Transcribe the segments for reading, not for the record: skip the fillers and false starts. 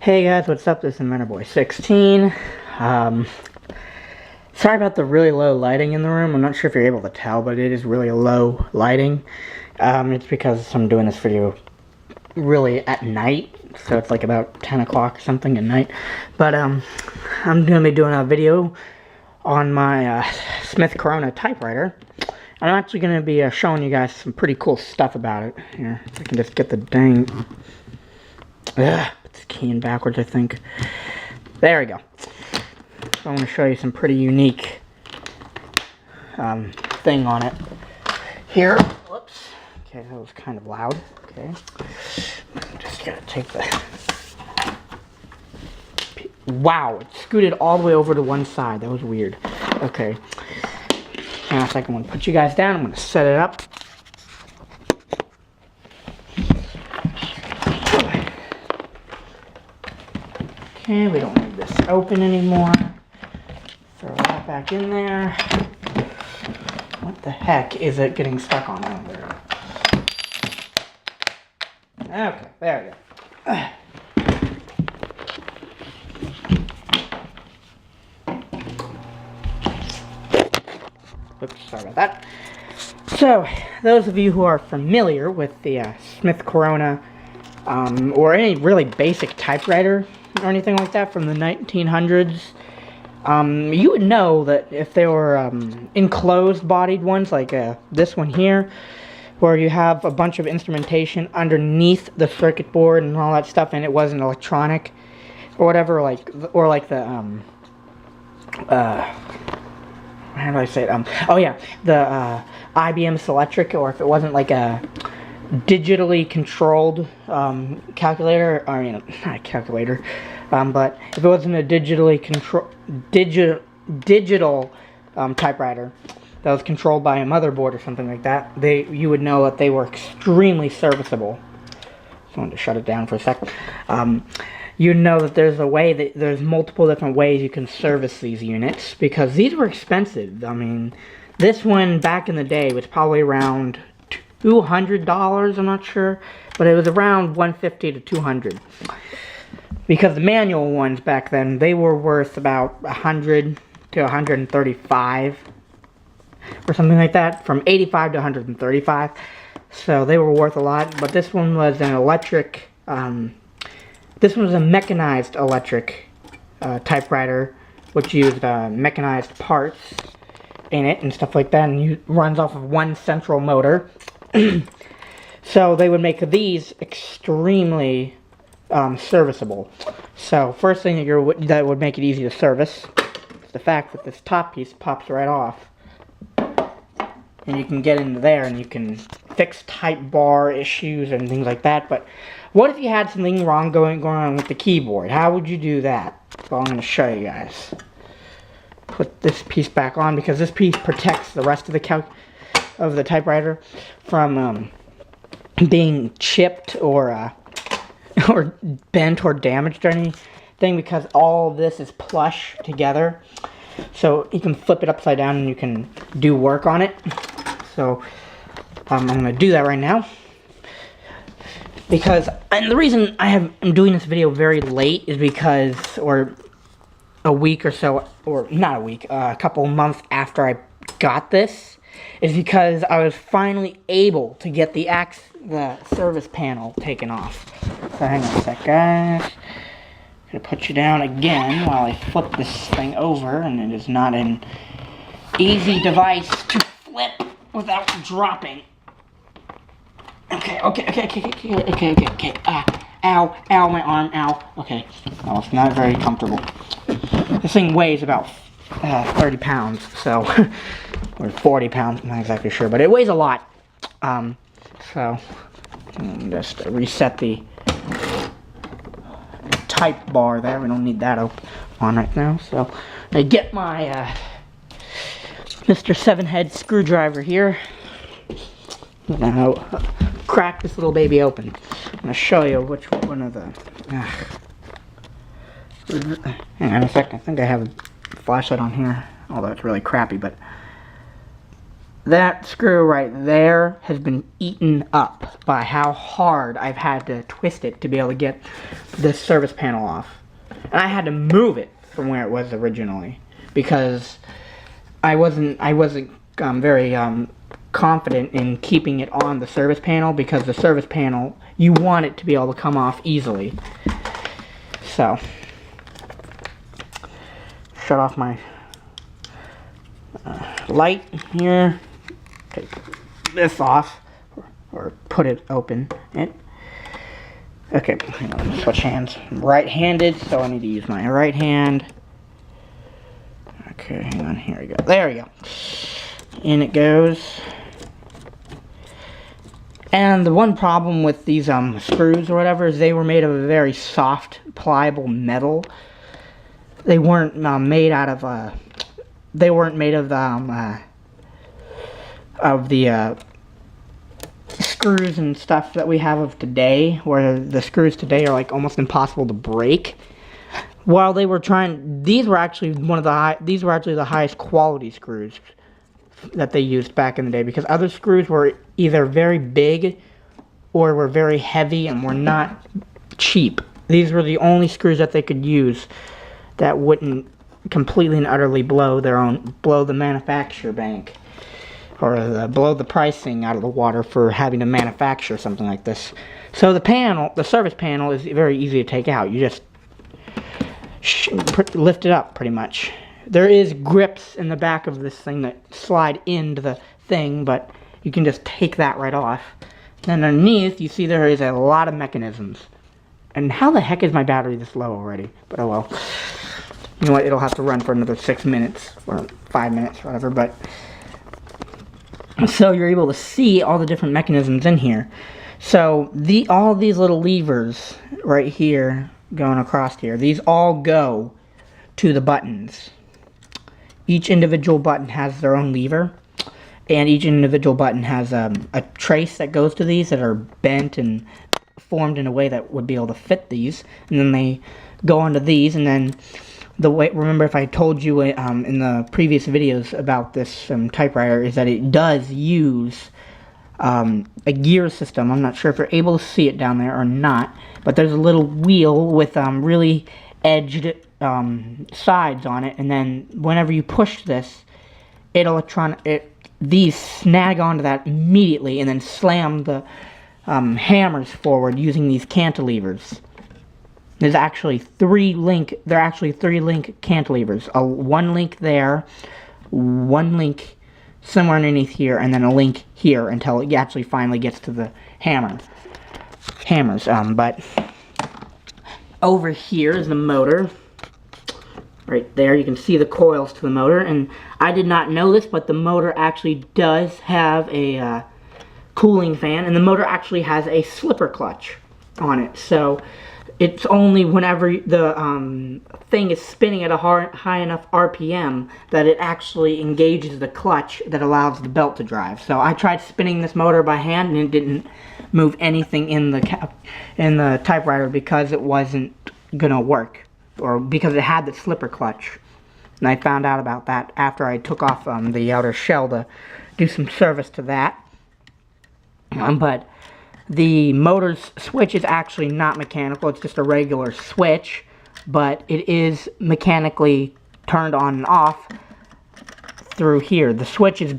Hey guys, what's up? This is Boy16. Sorry about the really low lighting in the room. I'm not sure if you're able to tell, but it is really low lighting. It's because I'm doing this video really at night, so it's like about 10 o'clock or something at night. But I'm going to be doing a video on my Smith Corona typewriter. I'm actually going to be showing you guys some pretty cool stuff about it. Here, if I can just get the dang... it's keying backwards, I think. There we go. So I'm going to show you some pretty unique thing on it. Here, whoops. Okay, that was kind of loud. Okay, just gotta take the... Wow, it scooted all the way over to one side. That was weird. Okay. Hang on a second, I'm going to put you guys down. I'm going to set it up. Okay, we don't need this open anymore. Throw that back in there. What the heck is it getting stuck on there? Okay, there we go. Oops, sorry about that. So, those of you who are familiar with the Smith Corona, or any really basic typewriter, or anything like that from the 1900s, you would know that if they were enclosed bodied ones like this one here, where you have a bunch of instrumentation underneath the circuit board and all that stuff, and it wasn't electronic or whatever, or like the how do I say it? Oh yeah, the IBM Selectric, or if it wasn't like a digitally controlled calculator, or not calculator, but if it wasn't a digitally digital typewriter that was controlled by a motherboard or something like that, you would know that they were extremely serviceable. Just wanted to shut it down for a sec. You know that there's multiple different ways you can service these units, because these were expensive. I mean, this one back in the day was probably around $200, I'm not sure, but it was around $150 to $200. Because the manual ones back then, they were worth about $100 to $135 or something like that, from $85 to $135. So they were worth a lot. But this one was an electric. This one was a mechanized electric typewriter, which used mechanized parts in it and stuff like that, and runs off of one central motor. So they would make these extremely serviceable. So first thing that would make it easy to service is the fact that this top piece pops right off, and you can get into there and you can fix type bar issues and things like that. But what if you had something wrong going on with the keyboard? How would you do that? So I'm going to show you guys. Put this piece back on, because this piece protects the rest of the typewriter from being chipped or bent or damaged or anything, because all of this is plush together. So you can flip it upside down and you can do work on it. So I'm going to do that right now. And the reason I'm doing this video very late is because, or a week or so, or not a week, a couple months after I got this, is because I was finally able to get the service panel taken off. So hang on a sec, guys. I'm gonna put you down again while I flip this thing over, and it is not an easy device to flip without dropping. Okay. Ow, my arm, ow. Okay, well, it's not very comfortable. This thing weighs about 30 pounds, so, or 40 pounds, I'm not exactly sure, but it weighs a lot. So, just reset the type bar there. We don't need that on right now. So, I get my Mr. 7-head screwdriver here. Now, crack this little baby open. I'm going to show you which one of the... hang on a second. I think I have a flashlight on here, although it's really crappy, but... that screw right there has been eaten up by how hard I've had to twist it to be able to get this service panel off. And I had to move it from where it was originally because I wasn't very confident in keeping it on the service panel, because the service panel, you want it to be able to come off easily. So, shut off my light here. Take this off, or put it open. Okay, hang on, let me switch hands. I'm right-handed, so I need to use my right hand. Okay, hang on, here we go. There we go. In it goes. And the one problem with these screws or whatever is they were made of a very soft, pliable metal. They weren't made out of the screws and stuff that we have of today, where the screws today are like almost impossible to break. While they were trying, these were actually the highest quality screws that they used back in the day, because other screws were either very big or were very heavy and were not cheap. These were the only screws that they could use that wouldn't completely and utterly blow the manufacturer bank, or blow the pricing out of the water for having to manufacture something like this. So the service panel is very easy to take out. You just lift it up pretty much. There is grips in the back of this thing that slide into the thing, but you can just take that right off. Then underneath, you see there is a lot of mechanisms. And how the heck is my battery this low already? But oh well. You know what, it'll have to run for another 6 minutes, or 5 minutes, or whatever, but... So you're able to see all the different mechanisms in here. So all these little levers right here, going across here, these all go to the buttons. Each individual button has their own lever, and each individual button has a trace that goes to these that are bent and formed in a way that would be able to fit these, and then they go onto these, and then the way, remember if I told you in the previous videos about this typewriter, is that it does use a gear system. I'm not sure if you're able to see it down there or not, but there's a little wheel with really edged sides on it, and then whenever you push this, these snag onto that immediately and then slam the hammers forward using these cantilevers. There's actually three link cantilevers. One link there, one link somewhere underneath here, and then a link here until it actually finally gets to the hammers. But over here is the motor. Right there, you can see the coils to the motor, and I did not know this, but the motor actually does have a cooling fan, and the motor actually has a slipper clutch on it. So it's only whenever the thing is spinning at a high enough RPM that it actually engages the clutch that allows the belt to drive. So I tried spinning this motor by hand, and it didn't move anything in the typewriter because it wasn't gonna work, or because it had the slipper clutch. And I found out about that after I took off the outer shell to do some service to that. But the motor's switch is actually not mechanical, it's just a regular switch, but it is mechanically turned on and off through here. The switch is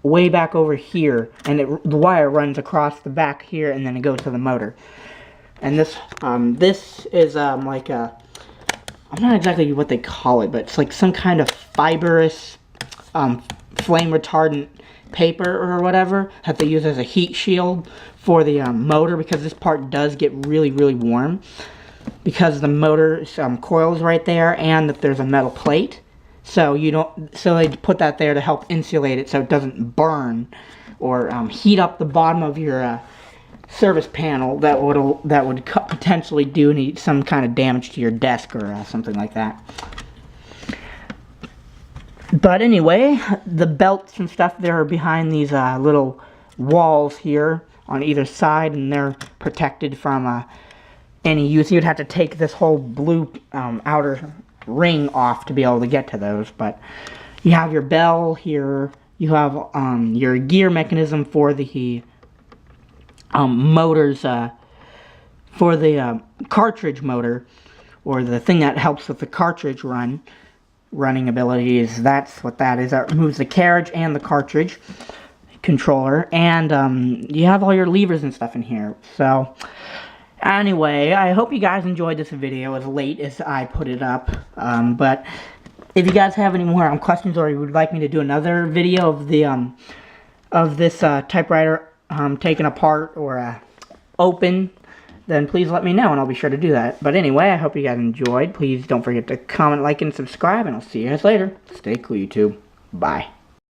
way back over here, and the wire runs across the back here, and then it goes to the motor. And this is like a, I'm not exactly what they call it, but it's like some kind of fibrous flame retardant paper or whatever that they use as a heat shield for the motor, because this part does get really, really warm because the motor coils right there, and that there's a metal plate. So they put that there to help insulate it so it doesn't burn or heat up the bottom of your service panel that would potentially do some kind of damage to your desk or something like that. But anyway, the belts and stuff, they're behind these little walls here on either side, and they're protected from any use. You'd have to take this whole blue outer ring off to be able to get to those. But you have your bell here, You have your gear mechanism for the motors, for the cartridge motor, or the thing that helps with the cartridge running abilities. That's what that is. That removes the carriage and the cartridge controller, and you have all your levers and stuff in here. So anyway, I hope you guys enjoyed this video as late as I put it up, but if you guys have any more questions, or you would like me to do another video of the of this typewriter taken apart or open, then please let me know and I'll be sure to do that. But anyway, I hope you guys enjoyed. Please don't forget to comment, like, and subscribe, and I'll see you guys later. Stay cool, YouTube. Bye.